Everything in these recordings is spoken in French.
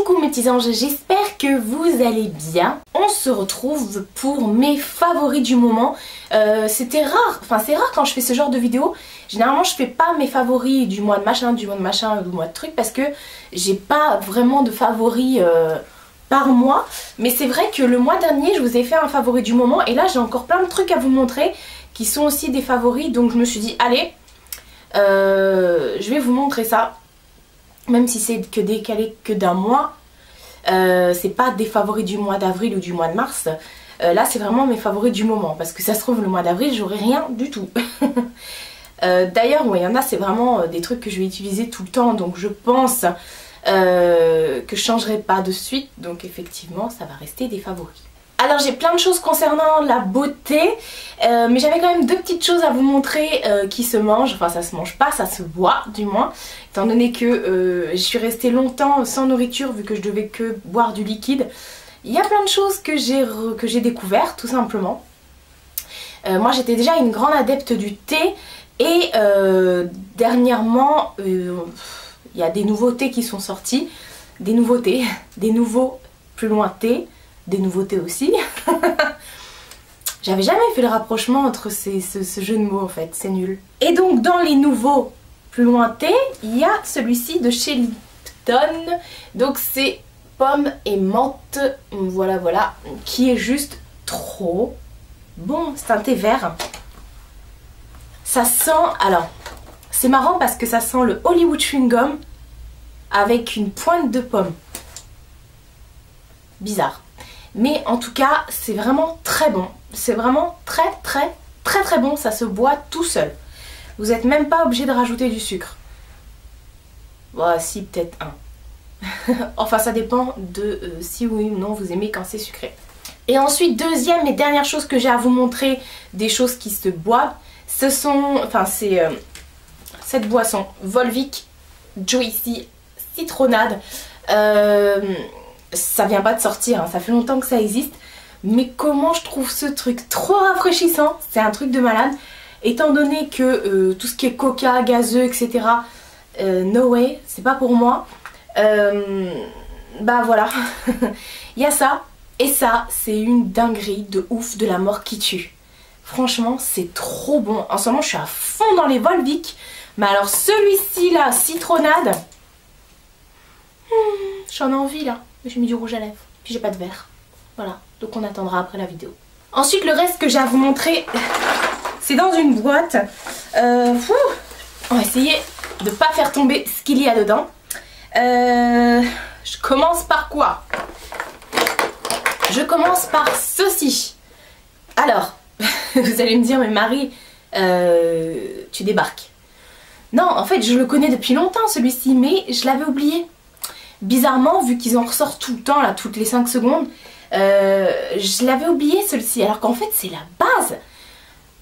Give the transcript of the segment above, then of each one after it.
Coucou mes petits anges, j'espère que vous allez bien. On se retrouve pour mes favoris du moment. C'était rare, enfin c'est rare quand je fais ce genre de vidéo. Généralement je fais pas mes favoris du mois de machin, du mois de truc, parce que j'ai pas vraiment de favoris par mois. Mais c'est vrai que le mois dernier je vous ai fait un favori du moment et là j'ai encore plein de trucs à vous montrer qui sont aussi des favoris. Donc je me suis dit allez, je vais vous montrer ça. Même si c'est que décalé que d'un mois, c'est pas des favoris du mois d'avril ou du mois de mars. Là c'est vraiment mes favoris du moment, parce que ça se trouve le mois d'avril j'aurai rien du tout. D'ailleurs il y en a, c'est vraiment des trucs que je vais utiliser tout le temps, donc je pense que je changerai pas de suite, donc effectivement ça va rester des favoris. Alors j'ai plein de choses concernant la beauté, mais j'avais quand même deux petites choses à vous montrer qui se mangent. Enfin ça se mange pas, ça se boit du moins, étant donné que je suis restée longtemps sans nourriture vu que je devais que boire du liquide. Il y a plein de choses que j'ai découvert tout simplement. Moi j'étais déjà une grande adepte du thé et dernièrement il y a des nouveautés qui sont sorties. Des nouveautés, des nouveaux plus loin thé. Des nouveautés aussi. J'avais jamais fait le rapprochement entre ce jeu de mots en fait, c'est nul. Et donc dans les nouveaux plus loin thé, il y a celui-ci de chez Lipton. Donc c'est pomme et menthe, voilà, qui est juste trop bon. C'est un thé vert. Ça sent, alors c'est marrant parce que ça sent le Hollywood chewing gum avec une pointe de pomme. Bizarre. Mais en tout cas c'est vraiment très bon. C'est vraiment très bon. Ça se boit tout seul. Vous n'êtes même pas obligé de rajouter du sucre. Bon, si, peut-être un. Enfin ça dépend de si oui ou non vous aimez quand c'est sucré. Et ensuite deuxième et dernière chose que j'ai à vous montrer, des choses qui se boivent, ce sont, enfin c'est cette boisson Volvic Juicy Citronade. Ça vient pas de sortir, hein, ça fait longtemps que ça existe. Mais comment je trouve ce truc trop rafraîchissant. C'est un truc de malade. Étant donné que tout ce qui est coca, gazeux, etc. No way, c'est pas pour moi. Bah voilà. Il y a ça. Et ça, c'est une dinguerie de ouf, de la mort qui tue. Franchement, c'est trop bon. En ce moment, je suis à fond dans les Volvic. Mais alors celui-ci là, citronade. J'en ai envie là. J'ai mis du rouge à lèvres, puis j'ai pas de verre. Voilà, donc on attendra après la vidéo. Ensuite le reste que j'ai à vous montrer, c'est dans une boîte. On va essayer de pas faire tomber ce qu'il y a dedans. Je commence par quoi? Je commence par ceci. Alors, vous allez me dire mais Marie, tu débarques. Non, en fait je le connais depuis longtemps celui-ci, mais je l'avais oublié. Bizarrement, vu qu'ils en ressortent tout le temps, là, toutes les 5 secondes, je l'avais oublié celui-ci, alors qu'en fait c'est la base.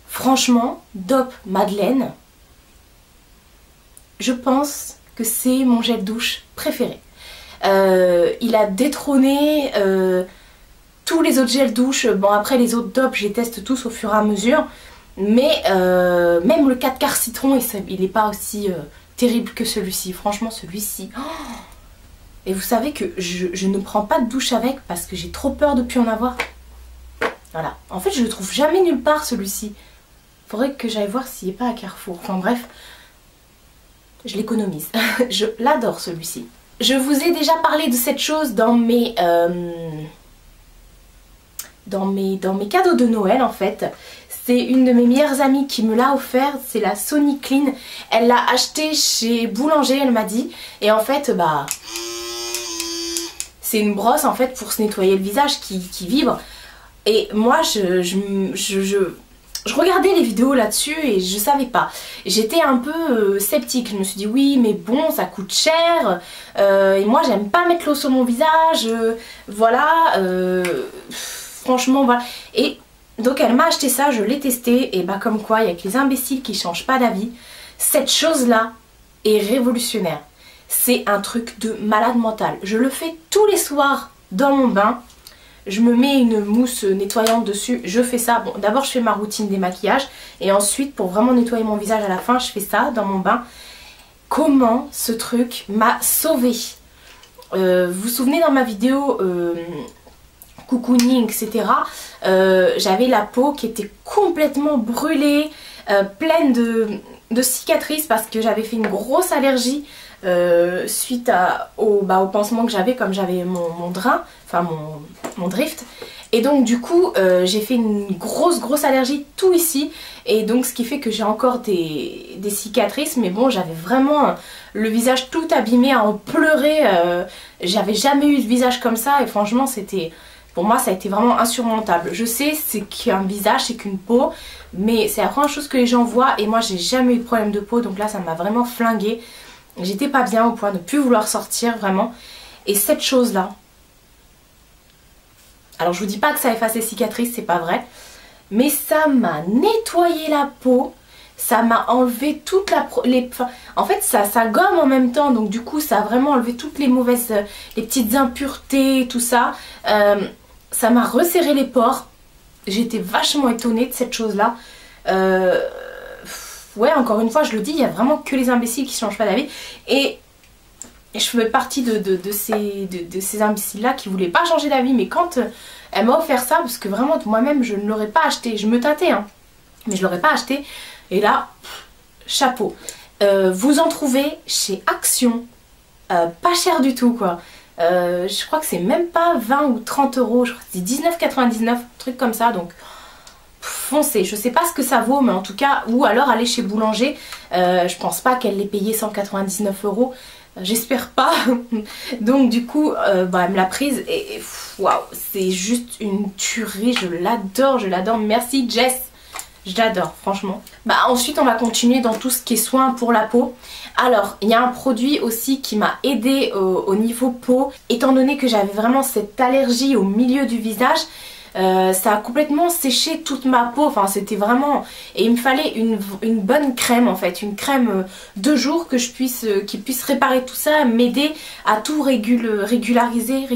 Franchement, Dop Madeleine, je pense que c'est mon gel douche préféré. Il a détrôné tous les autres gels douche. Bon après les autres Dop, je les teste tous au fur et à mesure, mais même le 4 quarts citron, il n'est pas aussi terrible que celui-ci. Franchement celui-ci... Oh, et vous savez que je ne prends pas de douche avec parce que j'ai trop peur de plus en avoir. Voilà. En fait, je le trouve jamais nulle part celui-ci. Faudrait que j'aille voir s'il n'est pas à Carrefour. Enfin bref, je l'économise. Je l'adore celui-ci. Je vous ai déjà parlé de cette chose dans mes cadeaux de Noël en fait. C'est une de mes meilleures amies qui me l'a offert, c'est la Sony Clean. Elle l'a acheté chez Boulanger, elle m'a dit. Et en fait, bah... c'est une brosse en fait pour se nettoyer le visage qui vibre. Et moi je regardais les vidéos là-dessus et je savais pas. J'étais un peu sceptique. Je me suis dit oui mais bon ça coûte cher. Et moi j'aime pas mettre l'eau sur mon visage. Voilà. Franchement voilà. Et donc elle m'a acheté ça, je l'ai testé. Et bah comme quoi il y a que les imbéciles qui changent pas d'avis. Cette chose là est révolutionnaire. C'est un truc de malade mental. Je le fais tous les soirs dans mon bain. Je me mets une mousse nettoyante dessus. Je fais ça. Bon, d'abord je fais ma routine démaquillage. Et ensuite pour vraiment nettoyer mon visage à la fin, je fais ça dans mon bain. Comment ce truc m'a sauvée. Vous vous souvenez dans ma vidéo cocooning, etc. J'avais la peau qui était complètement brûlée, pleine de cicatrices parce que j'avais fait une grosse allergie suite au pansement que j'avais, comme j'avais mon drain, enfin mon drift. Et donc du coup j'ai fait une grosse allergie tout ici, et donc ce qui fait que j'ai encore des cicatrices, mais bon, j'avais vraiment le visage tout abîmé, à en pleurer. J'avais jamais eu de visage comme ça, et franchement c'était, pour moi ça a été vraiment insurmontable. Je sais, c'est qu'un visage, c'est qu'une peau, mais c'est la première chose que les gens voient, et moi j'ai jamais eu de problème de peau, donc là ça m'a vraiment flinguée. J'étais pas bien au point de ne plus vouloir sortir vraiment. Et cette chose là, alors je vous dis pas que ça efface les cicatrices, c'est pas vrai, mais ça m'a nettoyé la peau, ça m'a enlevé toute en fait ça gomme en même temps, donc du coup ça a vraiment enlevé toutes les mauvaises, les petites impuretés, tout ça. Ça m'a resserré les pores. J'étais vachement étonnée de cette chose là. Ouais, encore une fois je le dis, il n'y a vraiment que les imbéciles qui changent pas d'avis, et je fais partie de ces imbéciles là qui voulaient pas changer d'avis. Mais quand elle m'a offert ça, parce que vraiment moi-même je ne l'aurais pas acheté, je me tâtais hein, mais je l'aurais pas acheté, et là chapeau. Vous en trouvez chez Action, pas cher du tout quoi. Je crois que c'est même pas 20 ou 30 euros, je crois que c'est 19,99, un truc comme ça, donc foncez. Je sais pas ce que ça vaut, mais en tout cas, ou alors aller chez Boulanger. Je pense pas qu'elle l'ait payé 199 euros, j'espère pas. Donc du coup elle me l'a prise, et waouh, c'est juste une tuerie, je l'adore, merci Jess, je l'adore franchement. Ensuite on va continuer dans tout ce qui est soins pour la peau. Alors il y a un produit aussi qui m'a aidé au niveau peau, étant donné que j'avais vraiment cette allergie au milieu du visage. Ça a complètement séché toute ma peau, enfin c'était vraiment, et il me fallait une bonne crème en fait, une crème de jour que qui puisse réparer tout ça, m'aider à tout régulariser,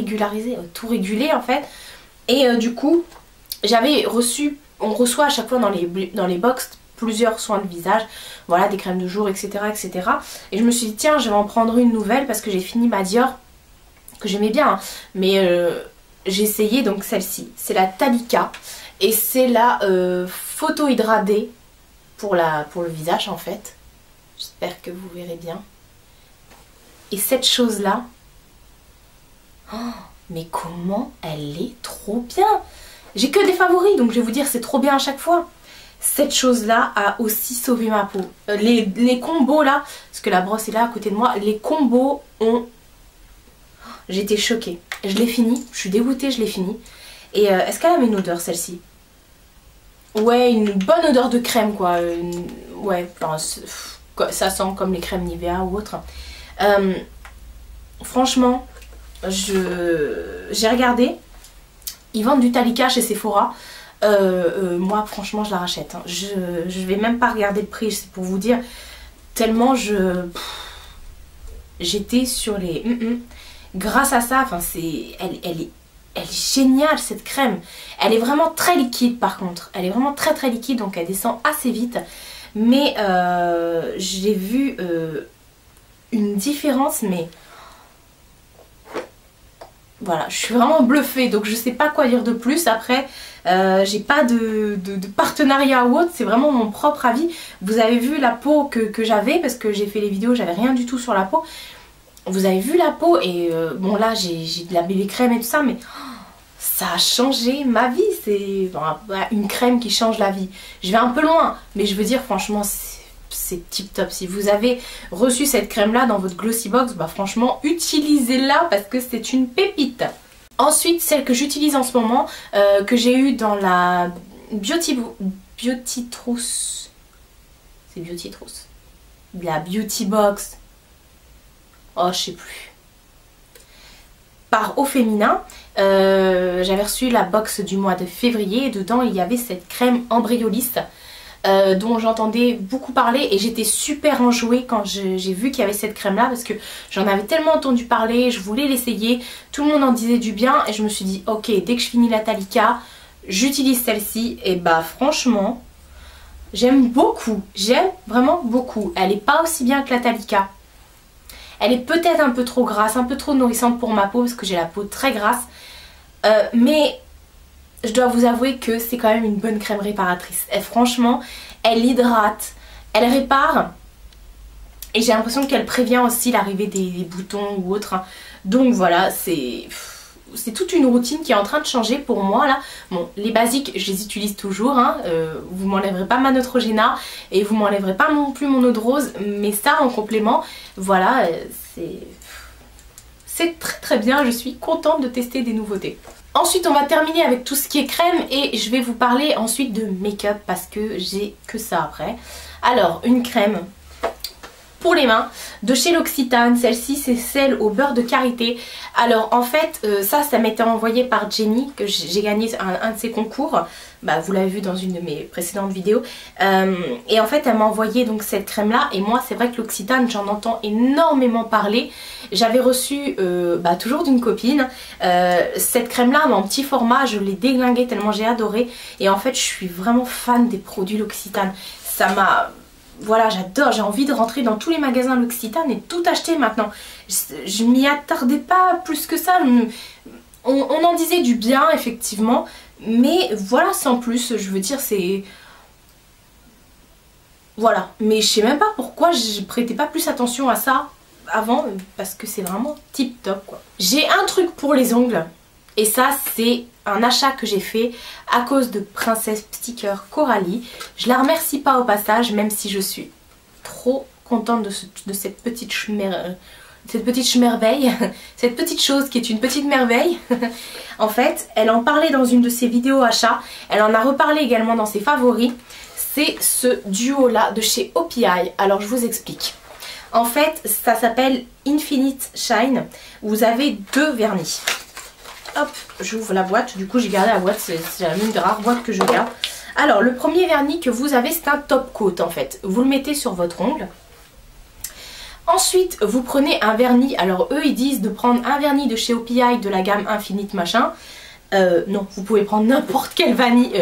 tout réguler en fait. Et du coup j'avais reçu, on reçoit à chaque fois dans les box plusieurs soins de visage, voilà, des crèmes de jour, etc. Et je me suis dit tiens, je vais en prendre une nouvelle parce que j'ai fini ma Dior, que j'aimais bien hein, mais j'ai essayé donc celle-ci, c'est la Talika, et c'est la photo hydratée pour le visage en fait. J'espère que vous verrez bien. Et cette chose là, oh, mais comment elle est trop bien. J'ai que des favoris, donc je vais vous dire c'est trop bien à chaque fois. Cette chose là a aussi sauvé ma peau. Les combos là, parce que la brosse est là à côté de moi, les combos ont... J'étais choquée. Je l'ai fini, je suis dégoûtée, je l'ai fini. Et est-ce qu'elle a une odeur celle-ci? Ouais, une bonne odeur de crème quoi. Ouais, enfin, ça sent comme les crèmes Nivea ou autre. Franchement, j'ai regardé. Ils vendent du Talika chez Sephora. Moi franchement je la rachète. Hein. Je vais même pas regarder le prix, c'est pour vous dire. Tellement j'étais sur les... Grâce à ça, enfin elle est géniale cette crème. Elle est vraiment très liquide par contre. Elle est vraiment très liquide, donc elle descend assez vite. Mais j'ai vu une différence, mais voilà, je suis vraiment bluffée. Donc je sais pas quoi dire de plus. Après, j'ai pas de partenariat ou autre. C'est vraiment mon propre avis. Vous avez vu la peau que j'avais, parce que j'ai fait les vidéos, j'avais rien du tout sur la peau. Vous avez vu la peau, et bon là j'ai de la bébé crème et tout ça, mais ça a changé ma vie. C'est une crème qui change la vie. Je vais un peu loin, mais je veux dire franchement c'est tip top. Si vous avez reçu cette crème là dans votre glossy box, franchement utilisez-la parce que c'est une pépite. Ensuite celle que j'utilise en ce moment, que j'ai eu dans la Beauty Trousse, c'est Beauty Trousse, la Beauty Box, oh je sais plus, par Au Féminin. J'avais reçu la box du mois de février, et dedans il y avait cette crème embryoliste dont j'entendais beaucoup parler, et j'étais super enjouée quand j'ai vu qu'il y avait cette crème là, parce que j'en avais tellement entendu parler, je voulais l'essayer, tout le monde en disait du bien, et je me suis dit ok, dès que je finis la Talika j'utilise celle-ci. Et franchement j'aime beaucoup, j'aime vraiment beaucoup. Elle n'est pas aussi bien que la Talika, Elle est peut-être un peu trop grasse, un peu trop nourrissante pour ma peau parce que j'ai la peau très grasse. Mais je dois vous avouer que c'est quand même une bonne crème réparatrice. Et franchement, elle hydrate, elle répare. Et j'ai l'impression qu'elle prévient aussi l'arrivée des boutons ou autre. Donc voilà, c'est toute une routine qui est en train de changer pour moi là. Bon, les basiques, je les utilise toujours. Hein. Vous m'enlèverez pas ma Neutrogena et vous m'enlèverez pas non plus mon eau de rose. Mais ça, en complément, voilà, c'est très très bien. Je suis contente de tester des nouveautés. Ensuite, on va terminer avec tout ce qui est crème et je vais vous parler ensuite de make-up parce que j'ai que ça après. Alors, une crème pour les mains de chez L'Occitane. Celle-ci, c'est celle au beurre de karité. Alors en fait ça m'était envoyé par Jenny, que j'ai gagné un de ses concours. Bah, vous l'avez vu dans une de mes précédentes vidéos. Et en fait elle m'a envoyé donc cette crème là. Et moi c'est vrai que L'Occitane, j'en entends énormément parler. J'avais reçu toujours d'une copine cette crème là en petit format. Je l'ai déglinguée tellement j'ai adoré. Et en fait je suis vraiment fan des produits L'Occitane. Ça m'a... Voilà, j'adore, j'ai envie de rentrer dans tous les magasins L'Occitane et tout acheter maintenant. Je m'y attardais pas plus que ça. On en disait du bien, effectivement. Mais voilà, sans plus, je veux dire, c'est... Voilà, mais je sais même pas pourquoi je prêtais pas plus attention à ça avant. Parce que c'est vraiment tip top, quoi. J'ai un truc pour les ongles. Et ça, c'est un achat que j'ai fait à cause de Princesse Sticker Coralie. Je la remercie pas au passage, même si je suis trop contente de cette petite merveille. Cette petite chose qui est une petite merveille. En fait, elle en parlait dans une de ses vidéos achats. Elle en a reparlé également dans ses favoris. C'est ce duo-là de chez OPI. Alors, je vous explique. En fait, ça s'appelle Infinite Shine. Vous avez deux vernis. Hop, j'ouvre la boîte. Du coup, j'ai gardé la boîte. C'est l'une des rares boîtes que je garde. Alors, le premier vernis que vous avez, c'est un top coat en fait. Vous le mettez sur votre ongle. Ensuite, vous prenez un vernis. Alors, eux, ils disent de prendre un vernis de chez OPI de la gamme Infinite machin. Non, vous pouvez prendre n'importe quel vernis.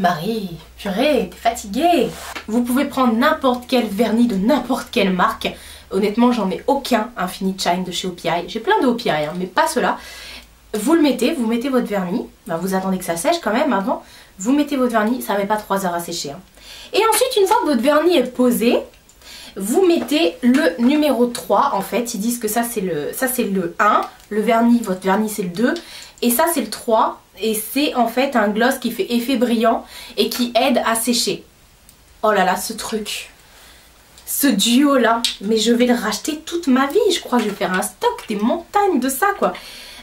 Marie, purée, t'es fatiguée. Vous pouvez prendre n'importe quel vernis de n'importe quelle marque. Honnêtement, j'en ai aucun Infinite Shine de chez OPI. J'ai plein de OPI, hein, mais pas ceux-là. Vous le mettez, vous mettez votre vernis. Ben, vous attendez que ça sèche quand même avant. Vous mettez votre vernis, ça ne met pas 3 heures à sécher. Hein. Et ensuite, une fois que votre vernis est posé, vous mettez le numéro 3. En fait, ils disent que ça c'est le 1. Le vernis, votre vernis c'est le 2. Et ça c'est le 3. Et c'est en fait un gloss qui fait effet brillant et qui aide à sécher. Oh là là, ce truc. Ce duo là, mais je vais le racheter toute ma vie. Je crois que je vais faire un stock, des montagnes de ça quoi.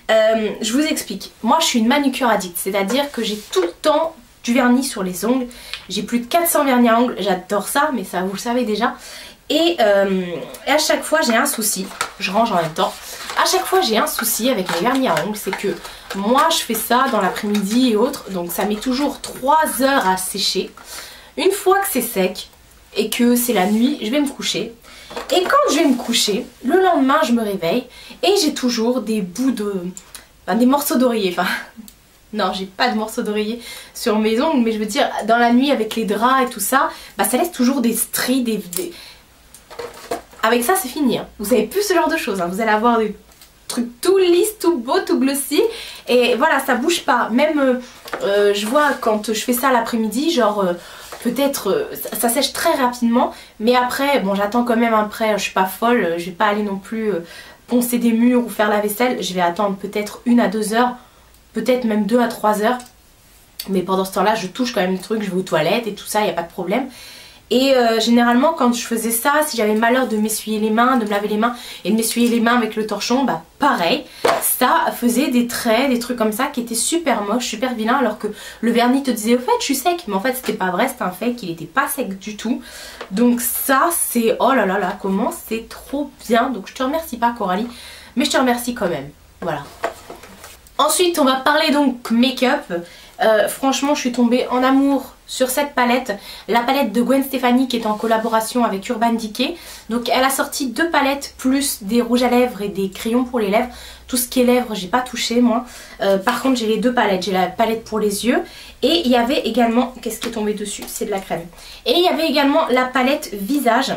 Je vous explique. Moi je suis une manucure addict, c'est-à-dire que j'ai tout le temps du vernis sur les ongles. J'ai plus de 400 vernis à ongles, j'adore ça, mais ça vous le savez déjà. Et à chaque fois j'ai un souci, je range en même temps. À chaque fois j'ai un souci avec mes vernis à ongles, c'est que moi je fais ça dans l'après-midi et autres, donc ça met toujours 3 heures à sécher. Une fois que c'est sec, et que c'est la nuit, je vais me coucher. Et quand je vais me coucher, le lendemain je me réveille et j'ai toujours des bouts de... Enfin, des morceaux d'oreiller. Enfin, non, j'ai pas de morceaux d'oreiller sur mes ongles, mais je veux dire, dans la nuit avec les draps et tout ça, bah ça laisse toujours des stries, Avec ça c'est fini, hein. Vous avez plus ce genre de choses, hein. Vous allez avoir des trucs tout lisses, tout beau, tout glossy. Et voilà, ça bouge pas. Même, je vois quand je fais ça l'après-midi, genre... peut-être ça sèche très rapidement, mais après, bon j'attends quand même après, je suis pas folle, je vais pas aller non plus poncer des murs ou faire la vaisselle, je vais attendre peut-être 1 à 2 heures, peut-être même 2 à 3 heures, mais pendant ce temps-là je touche quand même le truc, je vais aux toilettes et tout ça, il n'y a pas de problème. Et généralement quand je faisais ça, si j'avais malheur de m'essuyer les mains, de me laver les mains et de m'essuyer les mains avec le torchon, bah pareil, ça faisait des traits, des trucs comme ça qui étaient super moches, super vilains, alors que le vernis te disait au fait je suis sec, mais en fait c'était pas vrai, c'était un fait qu'il était pas sec du tout. Donc ça c'est, oh là là là, comment c'est trop bien. Donc je te remercie pas Coralie, mais je te remercie quand même, voilà. Ensuite on va parler donc make-up. Franchement je suis tombée en amour sur cette palette, la palette de Gwen Stefani qui est en collaboration avec Urban Decay. Donc elle a sorti 2 palettes plus des rouges à lèvres et des crayons pour les lèvres. Tout ce qui est lèvres j'ai pas touché moi. Par contre j'ai les 2 palettes, j'ai la palette pour les yeux et il y avait également, qu'est-ce qui est tombé dessus? C'est de la crème. Et il y avait également la palette visage.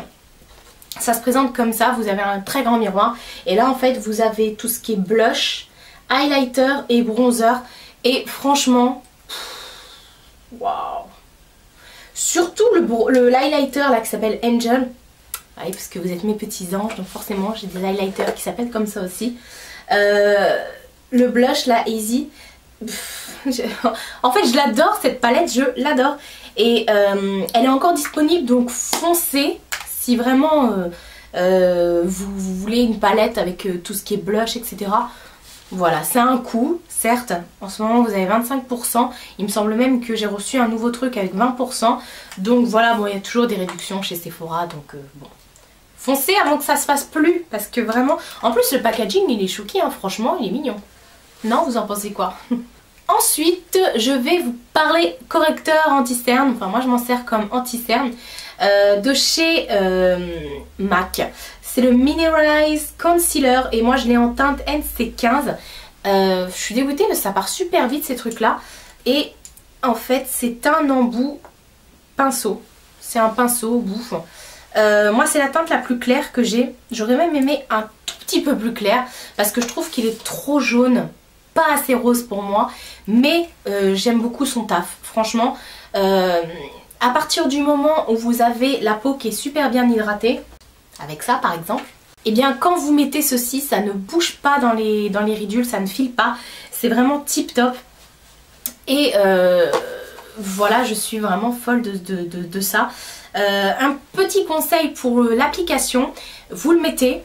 Ça se présente comme ça, vous avez un très grand miroir. Et là en fait vous avez tout ce qui est blush, highlighter et bronzer. Et franchement, waouh! Surtout le highlighter là qui s'appelle Angel. Oui, parce que vous êtes mes petits anges, donc forcément j'ai des highlighters qui s'appellent comme ça aussi. Le blush là, Easy. En fait je l'adore cette palette, je l'adore. Et elle est encore disponible, donc foncez si vraiment vous voulez une palette avec tout ce qui est blush, etc. Voilà, c'est un coût, certes. En ce moment vous avez 25%. Il me semble même que j'ai reçu un nouveau truc avec 20%. Donc voilà, bon, il y a toujours des réductions chez Sephora, donc bon. Foncez avant que ça se fasse plus, parce que vraiment... En plus le packaging il est chouki, hein, franchement il est mignon. Non, vous en pensez quoi? Ensuite, je vais vous parler correcteur anti-cerne. Enfin, moi je m'en sers comme anti-cerne de chez MAC. C'est le Mineralize Concealer et moi je l'ai en teinte NC15. Je suis dégoûtée parce que ça part super vite ces trucs là. Et en fait c'est un embout pinceau. C'est un pinceau au bout. Moi c'est la teinte la plus claire que j'ai. J'aurais même aimé un tout petit peu plus clair parce que je trouve qu'il est trop jaune. Pas assez rose pour moi, mais j'aime beaucoup son taf. Franchement, à partir du moment où vous avez la peau qui est super bien hydratée, avec ça par exemple, et bien quand vous mettez ceci, ça ne bouge pas dans les ridules, ça ne file pas. C'est vraiment tip top. Et voilà, je suis vraiment folle de ça. Un petit conseil pour l'application, vous le mettez,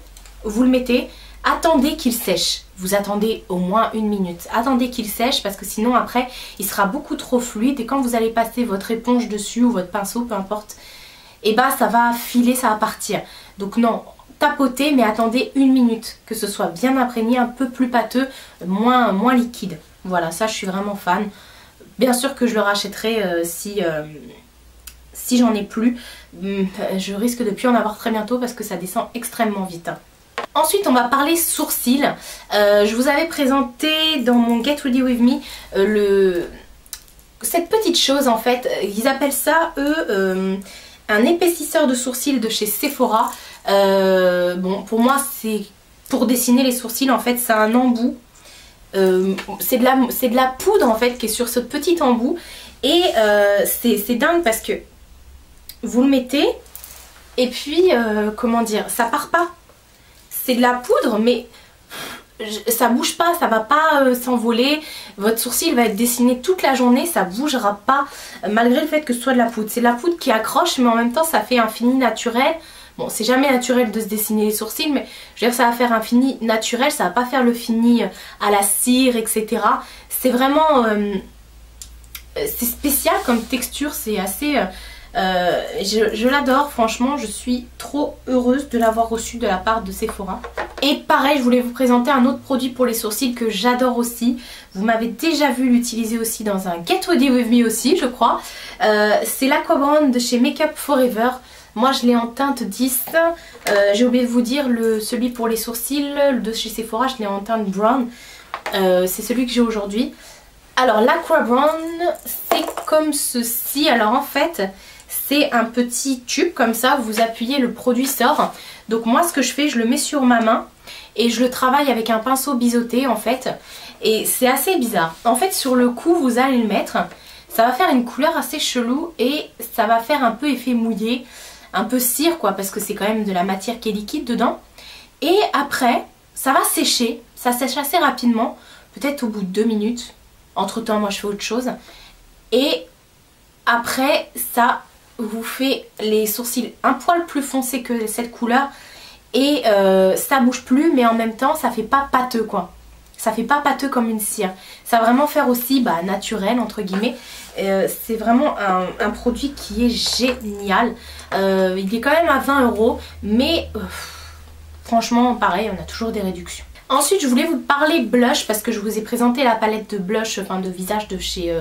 attendez qu'il sèche. Vous attendez au moins 1 minute. Attendez qu'il sèche parce que sinon après il sera beaucoup trop fluide et quand vous allez passer votre éponge dessus ou votre pinceau, peu importe, et bah ça va filer, ça va partir. Donc non, tapotez mais attendez 1 minute, que ce soit bien imprégné, un peu plus pâteux, moins liquide. Voilà, ça je suis vraiment fan. Bien sûr que je le rachèterai si j'en ai plus. Je risque de plus en avoir très bientôt parce que ça descend extrêmement vite. Ensuite on va parler sourcils. Je vous avais présenté dans mon Get Ready With Me cette petite chose en fait. Ils appellent ça eux un épaississeur de sourcils de chez Sephora. Bon pour moi c'est pour dessiner les sourcils en fait, c'est un embout. C'est de la poudre en fait qui est sur ce petit embout. Et c'est dingue parce que vous le mettez et puis comment dire, ça part pas. C'est de la poudre mais ça bouge pas, ça va pas s'envoler. Votre sourcil va être dessiné toute la journée, ça bougera pas malgré le fait que ce soit de la poudre. C'est de la poudre qui accroche mais en même temps ça fait un fini naturel. Bon, c'est jamais naturel de se dessiner les sourcils, mais je veux dire ça va faire un fini naturel, ça va pas faire le fini à la cire, etc. C'est vraiment... c'est spécial comme texture, c'est assez... je l'adore, franchement, je suis trop heureuse de l'avoir reçu de la part de Sephora. Et pareil, je voulais vous présenter un autre produit pour les sourcils que j'adore aussi. Vous m'avez déjà vu l'utiliser aussi dans un Get Ready With Me aussi, je crois. C'est l'Aqua Brown de chez Makeup Forever. Moi je l'ai en teinte 10. J'ai oublié de vous dire, celui pour les sourcils de chez Sephora, je l'ai en teinte brown. C'est celui que j'ai aujourd'hui. Alors l'Aqua Brown, c'est comme ceci. Alors en fait, c'est un petit tube comme ça, vous appuyez, le produit sort. Donc moi ce que je fais, je le mets sur ma main et je le travaille avec un pinceau biseauté en fait. Et c'est assez bizarre. En fait sur le cou, vous allez le mettre. Ça va faire une couleur assez chelou et ça va faire un peu effet mouillé. Un peu cire quoi, parce que c'est quand même de la matière qui est liquide dedans. Et après ça va sécher, ça sèche assez rapidement, peut-être au bout de 2 minutes. Entre temps moi je fais autre chose. Et après ça vous fait les sourcils un poil plus foncés que cette couleur. Et ça bouge plus mais en même temps ça fait pas pâteux quoi. Ça fait pas pâteux comme une cire. Ça va vraiment faire aussi naturel entre guillemets. C'est vraiment un produit qui est génial. Il est quand même à 20 €, mais franchement pareil, on a toujours des réductions. Ensuite je voulais vous parler blush parce que je vous ai présenté la palette de blush, enfin de visage de chez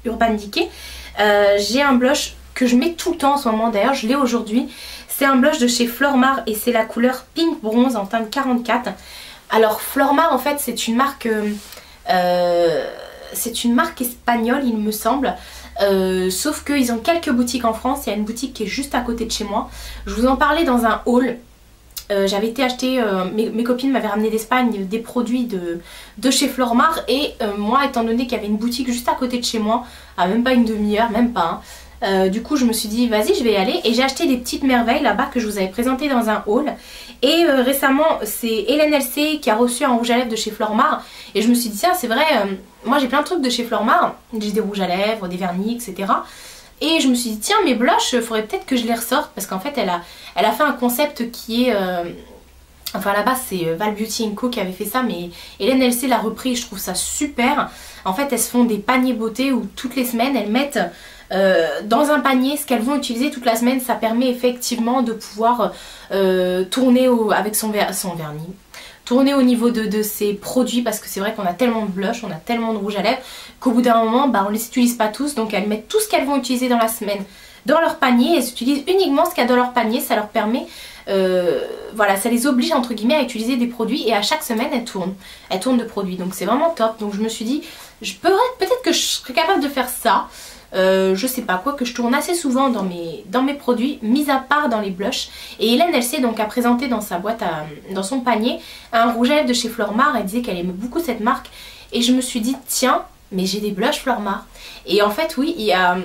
Urban Decay. J'ai un blush que je mets tout le temps en ce moment, d'ailleurs je l'ai aujourd'hui. C'est un blush de chez Flormar et c'est la couleur Pink Bronze en teinte 44. Alors Flormar en fait c'est une marque espagnole il me semble. Sauf qu'ils ont quelques boutiques en France, il y a une boutique qui est juste à côté de chez moi. Je vous en parlais dans un haul J'avais été acheter, mes copines m'avaient ramené d'Espagne des produits de chez Flormar. Et moi, étant donné qu'il y avait une boutique juste à côté de chez moi, à même pas une demi-heure, même pas, du coup je me suis dit vas-y je vais y aller. Et j'ai acheté des petites merveilles là-bas que je vous avais présentées dans un haul. Et récemment c'est Hélène LC qui a reçu un rouge à lèvres de chez Flormar. Et je me suis dit tiens c'est vrai, moi j'ai plein de trucs de chez Flormar. J'ai des rouges à lèvres, des vernis, etc. Et je me suis dit tiens mes blushs, faudrait peut-être que je les ressorte. Parce qu'en fait elle a fait un concept qui est... Enfin là-bas c'est Val Beauty Co qui avait fait ça, mais Hélène LC l'a repris et je trouve ça super. En fait elles se font des paniers beauté où toutes les semaines elles mettent dans un panier ce qu'elles vont utiliser toute la semaine. Ça permet effectivement de pouvoir tourner avec son vernis. Tourner au niveau de ses produits, parce que c'est vrai qu'on a tellement de blush, on a tellement de rouge à lèvres qu'au bout d'un moment bah, on les utilise pas tous. Donc elles mettent tout ce qu'elles vont utiliser dans la semaine dans leur panier. Elles utilisent uniquement ce qu'il y a dans leur panier. Ça leur permet... voilà, ça les oblige entre guillemets à utiliser des produits et à chaque semaine elles tournent de produits, donc c'est vraiment top. Donc je me suis dit peut-être que je serais capable de faire ça, je sais pas quoi, que je tourne assez souvent dans mes produits, mis à part dans les blushs. Et Hélène LC donc a présenté dans sa boîte dans son panier un rouge à lèvres de chez Flormar. Elle disait qu'elle aimait beaucoup cette marque et je me suis dit tiens mais j'ai des blushs Flormar. Et en fait oui, il y a...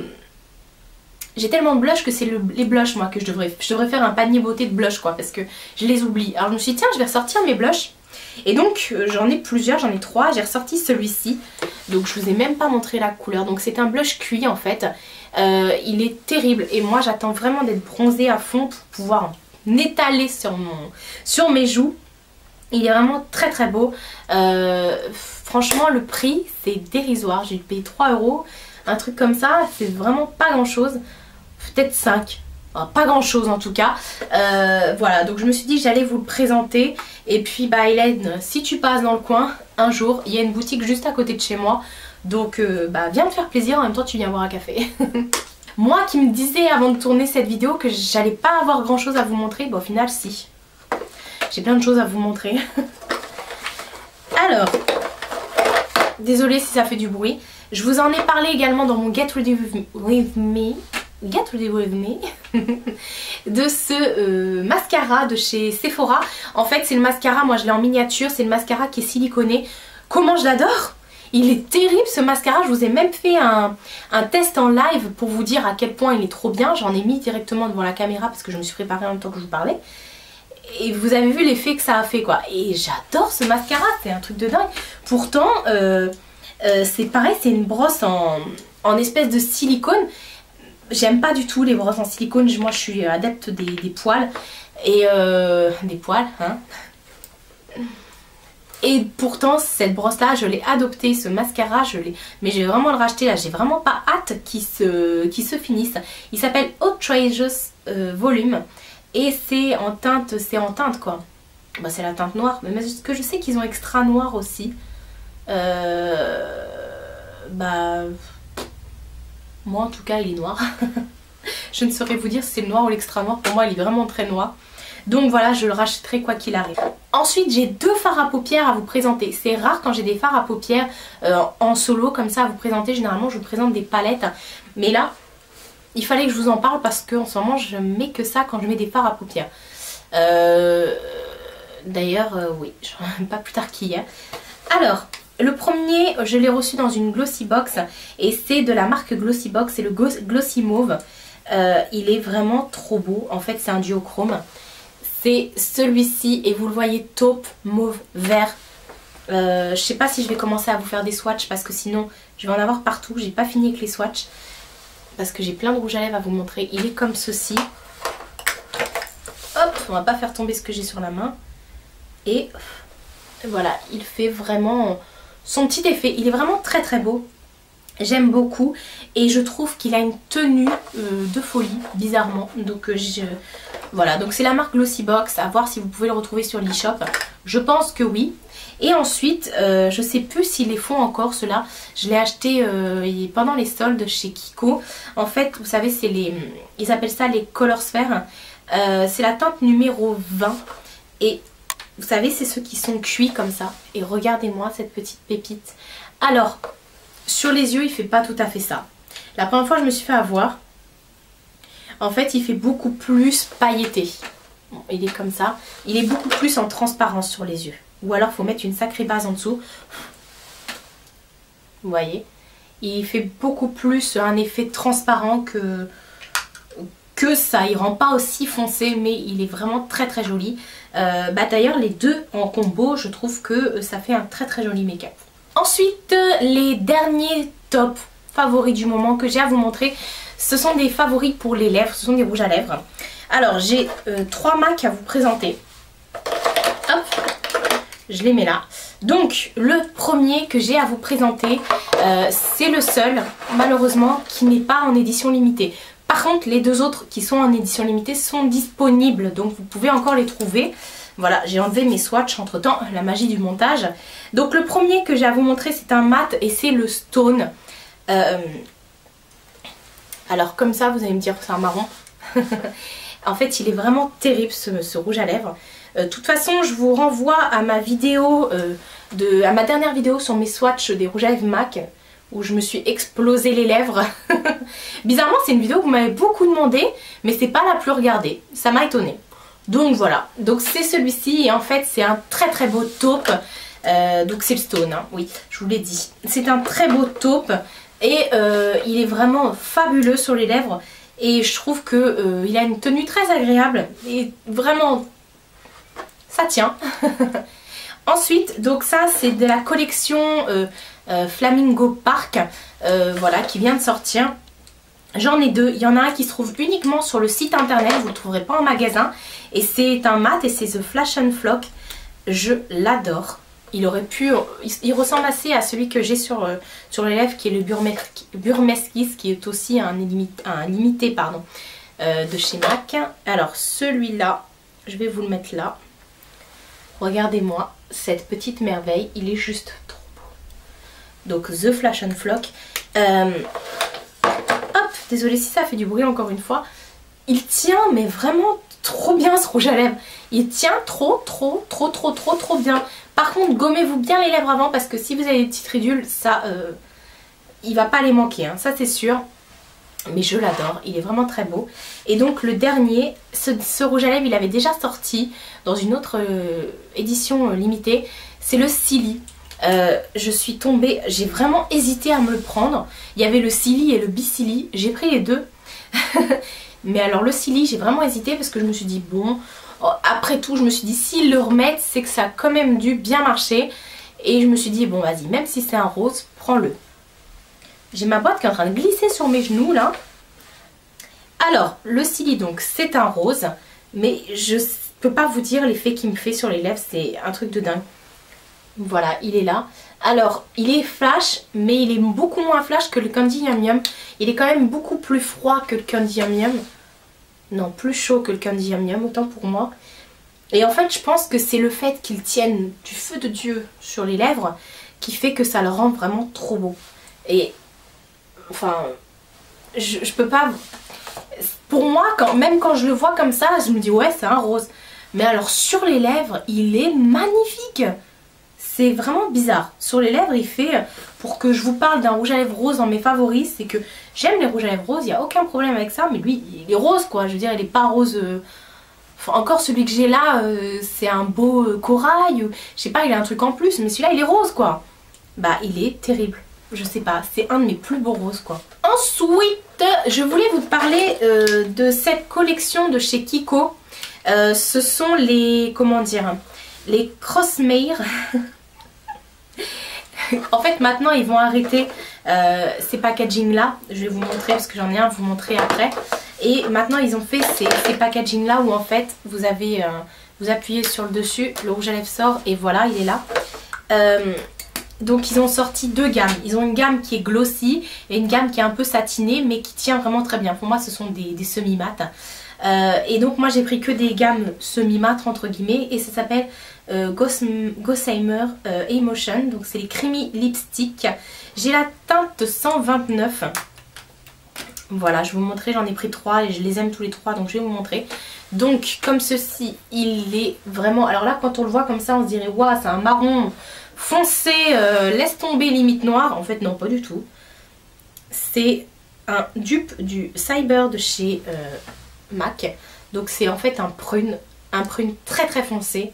J'ai tellement de blush que c'est les blushs moi que je devrais faire un panier beauté de blush quoi, parce que je les oublie. Alors je me suis dit tiens je vais ressortir mes blushs. Et donc j'en ai plusieurs, j'en ai 3. J'ai ressorti celui-ci. Donc je vous ai même pas montré la couleur. Donc c'est un blush cuit en fait. Il est terrible et moi j'attends vraiment d'être bronzée à fond pour pouvoir m'étaler sur mes joues. Il est vraiment très très beau. Franchement le prix c'est dérisoire. J'ai payé 3 €. Un truc comme ça, c'est vraiment pas grand chose. Peut-être 5. Enfin, pas grand chose en tout cas. Voilà, donc je me suis dit que j'allais vous le présenter. Et puis bah Hélène, si tu passes dans le coin un jour, il y a une boutique juste à côté de chez moi. Donc bah viens me faire plaisir, en même temps tu viens boire un café. Moi qui me disais avant de tourner cette vidéo que j'allais pas avoir grand chose à vous montrer, bah au final si. J'ai plein de choses à vous montrer. Alors, désolée si ça fait du bruit. Je vous en ai parlé également dans mon Get Ready With Me de ce mascara de chez Sephora. En fait c'est le mascara, moi je l'ai en miniature, c'est le mascara qui est siliconé. Comment je l'adore! Il est terrible ce mascara, je vous ai même fait un test en live pour vous dire à quel point il est trop bien. J'en ai mis directement devant la caméra parce que je me suis préparée en même temps que je vous parlais. Et vous avez vu l'effet que ça a fait quoi. Et j'adore ce mascara, c'est un truc de dingue. Pourtant... c'est pareil, c'est une brosse en espèce de silicone. J'aime pas du tout les brosses en silicone. Moi je suis adepte des poils. Et des poils hein. Et pourtant cette brosse là je l'ai adoptée, ce mascara mais je vais vraiment le racheter là. J'ai vraiment pas hâte qu'il se finisse. Il s'appelle Outrageous Volume. Et c'est en teinte quoi. Bah, c'est la teinte noire. Mais est-ce que je sais qu'ils ont extra noir aussi. Bah moi en tout cas il est noir. Je ne saurais vous dire si c'est le noir ou l'extra noir. Pour moi il est vraiment très noir. Donc voilà, je le rachèterai quoi qu'il arrive. Ensuite j'ai 2 fards à paupières à vous présenter. C'est rare quand j'ai des fards à paupières en solo comme ça à vous présenter. Généralement je vous présente des palettes. Mais là il fallait que je vous en parle parce qu'en ce moment je mets que ça quand je mets des fards à paupières. D'ailleurs oui, pas plus tard qu'hier. Alors le premier, je l'ai reçu dans une Glossy Box et c'est de la marque Glossy Box, c'est le Glossy Mauve. Il est vraiment trop beau, en fait c'est un duochrome. C'est celui-ci et vous le voyez taupe, mauve, vert. Je sais pas si je vais commencer à vous faire des swatchs parce que sinon je vais en avoir partout. J'ai pas fini avec les swatchs parce que j'ai plein de rouge à lèvres à vous montrer. Il est comme ceci. Hop, on va pas faire tomber ce que j'ai sur la main. Et voilà, il fait vraiment... son petit effet, il est vraiment très très beau. J'aime beaucoup et je trouve qu'il a une tenue de folie, bizarrement. Donc voilà, donc c'est la marque Glossy Box, à voir si vous pouvez le retrouver sur l'e-shop. Je pense que oui. Et ensuite, je sais plus s'ils les font encore ceux-là. Je l'ai acheté pendant les soldes chez Kiko. En fait, vous savez, c'est ils appellent ça les Color Sphere. C'est la teinte numéro 20 et... vous savez, c'est ceux qui sont cuits comme ça. Et regardez-moi cette petite pépite. Alors, sur les yeux, il fait pas tout à fait ça. La première fois, je me suis fait avoir. En fait, il fait beaucoup plus pailleté. Bon, il est comme ça. Il est beaucoup plus en transparence sur les yeux. Ou alors, il faut mettre une sacrée base en dessous. Vous voyez? Il fait beaucoup plus un effet transparent que ça. Il rend pas aussi foncé, mais il est vraiment très très joli. D'ailleurs, les deux en combo, je trouve que ça fait un très très joli make-up. Ensuite, les derniers tops favoris du moment que j'ai à vous montrer, ce sont des favoris pour les lèvres, ce sont des rouges à lèvres. Alors, j'ai 3 MAC à vous présenter. Hop, je les mets là. Donc, le premier que j'ai à vous présenter, c'est le seul, malheureusement, qui n'est pas en édition limitée. Par contre, les deux autres qui sont en édition limitée sont disponibles, donc vous pouvez encore les trouver. Voilà, j'ai enlevé mes swatchs entre temps, la magie du montage. Donc le premier que j'ai à vous montrer, c'est un mat et c'est le Stone. Alors comme ça, vous allez me dire que c'est un marron. En fait, il est vraiment terrible ce rouge à lèvres. De toute façon, je vous renvoie à ma vidéo, à ma dernière vidéo sur mes swatchs des rouges à lèvres MAC, où je me suis explosé les lèvres. Bizarrement, c'est une vidéo que vous m'avez beaucoup demandé, mais c'est pas la plus regardée. Ça m'a étonnée. Donc voilà, donc c'est celui-ci et en fait c'est un très très beau taupe. Donc c'est le Stone, hein, oui, je vous l'ai dit. C'est un très beau taupe et il est vraiment fabuleux sur les lèvres. Et je trouve que il a une tenue très agréable et vraiment ça tient. Ensuite, donc ça c'est de la collection Flamingo Park, voilà, qui vient de sortir. J'en ai deux, il y en a un qui se trouve uniquement sur le site internet, vous ne le trouverez pas en magasin. Et c'est un mat et c'est The Flash and Flock, je l'adore. Il ressemble assez à celui que j'ai sur les lèvres qui est le Burmeskis, qui est aussi un limité pardon, de chez MAC. Alors celui-là, je vais vous le mettre là. Regardez-moi cette petite merveille, il est juste trop beau. Donc The Flash and Flock. Hop, désolée si ça fait du bruit encore une fois. Il tient mais vraiment trop bien ce rouge à lèvres. Il tient trop bien. Par contre, gommez-vous bien les lèvres avant parce que si vous avez des petites ridules, ça, il va pas les manquer, hein, ça c'est sûr. Mais je l'adore, il est vraiment très beau. Et donc le dernier, ce rouge à lèvres, il avait déjà sorti dans une autre édition limitée. C'est le Silly. Je suis tombée, j'ai vraiment hésité à me le prendre. Il y avait le Silly et le Bicilly, j'ai pris les deux. Mais alors le Silly, j'ai vraiment hésité parce que je me suis dit bon, après tout je me suis dit s'ils le remettent c'est que ça a quand même dû bien marcher. Et je me suis dit bon vas-y, même si c'est un rose, prends-le. J'ai ma boîte qui est en train de glisser sur mes genoux là. Alors le Silly donc c'est un rose, mais je peux pas vous dire l'effet qu'il me fait sur les lèvres, c'est un truc de dingue. Voilà, il est là. Alors, il est flash, mais il est beaucoup moins flash que le Candy Yum Yum. Il est quand même beaucoup plus froid que le Candy Yum Yum. Non, plus chaud que le Candy Yum Yum, autant pour moi. Et en fait, je pense que c'est le fait qu'il tienne du feu de Dieu sur les lèvres qui fait que ça le rend vraiment trop beau. Et, enfin, je peux pas... Pour moi, même quand je le vois comme ça, je me dis ouais, c'est un rose. Mais alors, sur les lèvres, il est magnifique. C'est vraiment bizarre. Sur les lèvres, il fait... Pour que je vous parle d'un rouge à lèvres rose dans mes favoris, c'est que j'aime les rouges à lèvres roses, il n'y a aucun problème avec ça. Mais lui, il est rose quoi. Je veux dire, il n'est pas rose... Enfin, encore celui que j'ai là, c'est un beau corail. Je sais pas, il a un truc en plus. Mais celui-là, il est rose quoi. Bah, il est terrible. Je sais pas, c'est un de mes plus beaux roses quoi. Ensuite, je voulais vous parler de cette collection de chez Kiko. Ce sont les... Comment dire, les Crossmare. En fait maintenant ils vont arrêter ces packaging là. Je vais vous montrer parce que j'en ai un à vous montrer après. Et maintenant ils ont fait ces packaging là où en fait vous avez vous appuyez sur le dessus, le rouge à lèvres sort et voilà il est là. Donc ils ont sorti deux gammes. Ils ont une gamme qui est glossy et une gamme qui est un peu satinée mais qui tient vraiment très bien. Pour moi ce sont des semi-mat. Et donc moi j'ai pris que des gammes semi-mat entre guillemets et ça s'appelle Gossamer Emotion. Donc c'est les Creamy Lipstick. J'ai la teinte 129. Voilà, je vais vous montrer, j'en ai pris 3 et je les aime tous les 3 donc je vais vous montrer. Donc comme ceci, il est vraiment... Alors là quand on le voit comme ça on se dirait waouh c'est un marron foncé, laisse tomber limite noire. En fait non, pas du tout. C'est un dupe du Cyber de chez MAC. Donc c'est en fait un prune. un prune très très foncé.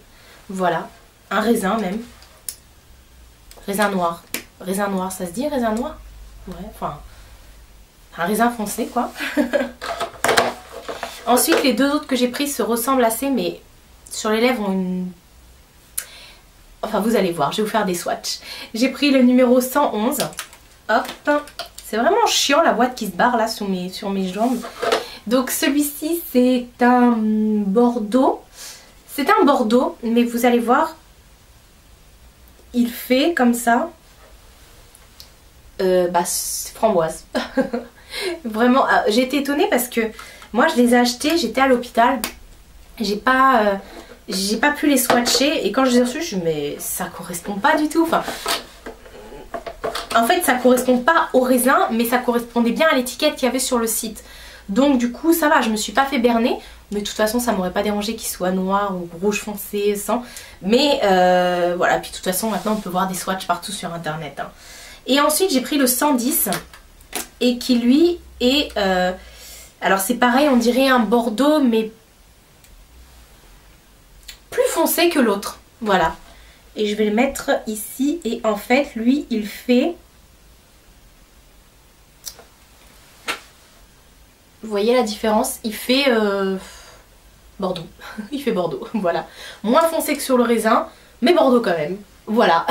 Voilà, un raisin même. Raisin noir. Raisin noir, ça se dit raisin noir? Ouais, enfin, un raisin foncé quoi. Ensuite, les deux autres que j'ai pris se ressemblent assez, mais sur les lèvres ont une... Enfin, vous allez voir, je vais vous faire des swatchs. J'ai pris le numéro 111. Hop. C'est vraiment chiant la boîte qui se barre là sur mes jambes. Donc celui-ci, c'est un bordeaux. C'est un bordeaux, mais vous allez voir, il fait comme ça. Framboise. Vraiment, j'ai été étonnée parce que moi je les ai achetés, j'étais à l'hôpital. J'ai pas pu les swatcher et quand je les ai reçus, je me dis mais ça correspond pas du tout. Enfin, en fait ça correspond pas au raisin, mais ça correspondait bien à l'étiquette qu'il y avait sur le site. Donc du coup ça va, je me suis pas fait berner. Mais de toute façon ça m'aurait pas dérangé qu'il soit noir ou rouge foncé, sans. Mais voilà, puis de toute façon maintenant on peut voir des swatchs partout sur internet. Hein. Et ensuite j'ai pris le 110 et qui lui est... alors c'est pareil, on dirait un bordeaux mais plus foncé que l'autre. Voilà. Et je vais le mettre ici et en fait lui il fait... Vous voyez la différence? Il fait Bordeaux. Il fait Bordeaux, voilà. Moins foncé que sur le raisin, mais Bordeaux quand même. Voilà.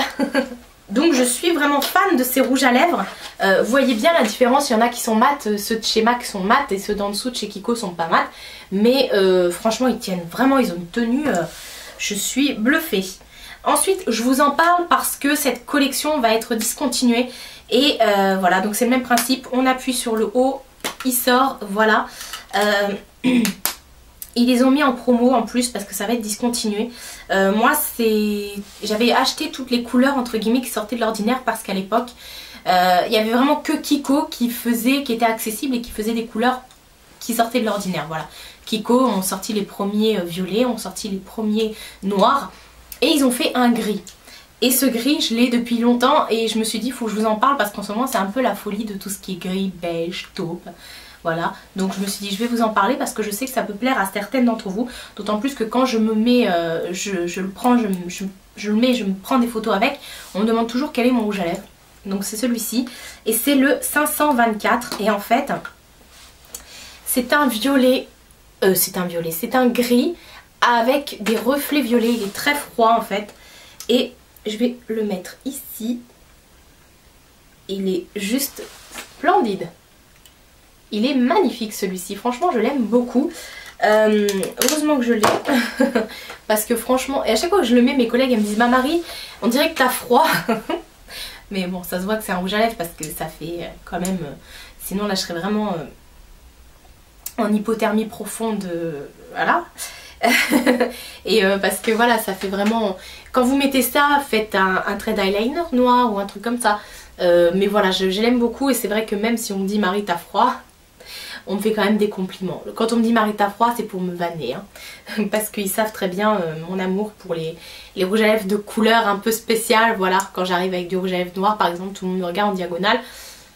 Donc je suis vraiment fan de ces rouges à lèvres. Vous voyez bien la différence, il y en a qui sont mat, ceux de chez MAC sont mat et ceux d'en dessous de chez Kiko sont pas mat. Mais franchement ils tiennent vraiment, ils ont une tenue, je suis bluffée. Ensuite je vous en parle parce que cette collection va être discontinuée. Et voilà, donc c'est le même principe, on appuie sur le haut, il sort, voilà. Ils les ont mis en promo en plus parce que ça va être discontinué. Moi j'avais acheté toutes les couleurs entre guillemets qui sortaient de l'ordinaire parce qu'à l'époque il y avait vraiment que Kiko qui était accessible et qui faisait des couleurs qui sortaient de l'ordinaire. Voilà. Kiko ont sorti les premiers violets, ont sorti les premiers noirs et ils ont fait un gris. Et ce gris je l'ai depuis longtemps et je me suis dit il faut que je vous en parle parce qu'en ce moment c'est un peu la folie de tout ce qui est gris, beige, taupe. Voilà, donc je me suis dit je vais vous en parler parce que je sais que ça peut plaire à certaines d'entre vous. D'autant plus que quand je me mets, je le prends, je me prends des photos avec. On me demande toujours quel est mon rouge à lèvres. Donc c'est celui-ci et c'est le 524 et en fait c'est un violet, c'est un gris avec des reflets violets. Il est très froid en fait et je vais le mettre ici. Il est juste splendide. Il est magnifique celui-ci, franchement je l'aime beaucoup. Heureusement que je l'ai parce que franchement, et à chaque fois que je le mets mes collègues elles me disent ma Marie on dirait que t'as froid. Mais bon ça se voit que c'est un rouge à lèvres parce que ça fait quand même, sinon là je serais vraiment en hypothermie profonde, voilà. Et parce que voilà ça fait vraiment, quand vous mettez ça faites un trait d'eyeliner noir ou un truc comme ça. Mais voilà je l'aime beaucoup et c'est vrai que même si on me dit Marie t'as froid, on me fait quand même des compliments. Quand on me dit Marie t'as froid c'est pour me vanner hein. Parce qu'ils savent très bien mon amour pour les rouges à lèvres de couleur un peu spéciale. Voilà, quand j'arrive avec du rouge à lèvres noir par exemple tout le monde me regarde en diagonale.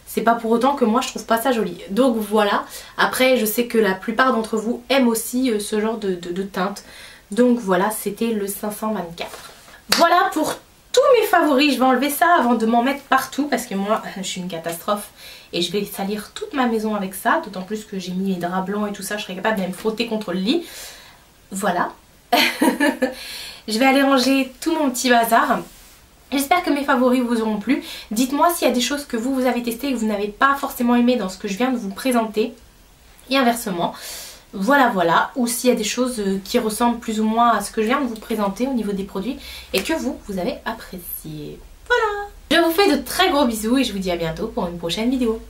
C'est pas pour autant que moi je trouve pas ça joli. Donc voilà, après je sais que la plupart d'entre vous aiment aussi ce genre de teinte. Donc voilà, c'était le 524. Voilà pour tous mes favoris. Je vais enlever ça avant de m'en mettre partout parce que moi je suis une catastrophe et je vais salir toute ma maison avec ça. D'autant plus que j'ai mis les draps blancs et tout ça, je serais capable de me frotter contre le lit. Voilà. Je vais aller ranger tout mon petit bazar. J'espère que mes favoris vous auront plu. Dites-moi s'il y a des choses que vous avez testées et que vous n'avez pas forcément aimé dans ce que je viens de vous présenter. Et inversement. Voilà voilà. Ou s'il y a des choses qui ressemblent plus ou moins à ce que je viens de vous présenter au niveau des produits. Et que vous avez apprécié. Voilà. Je vous fais de très gros bisous et je vous dis à bientôt pour une prochaine vidéo.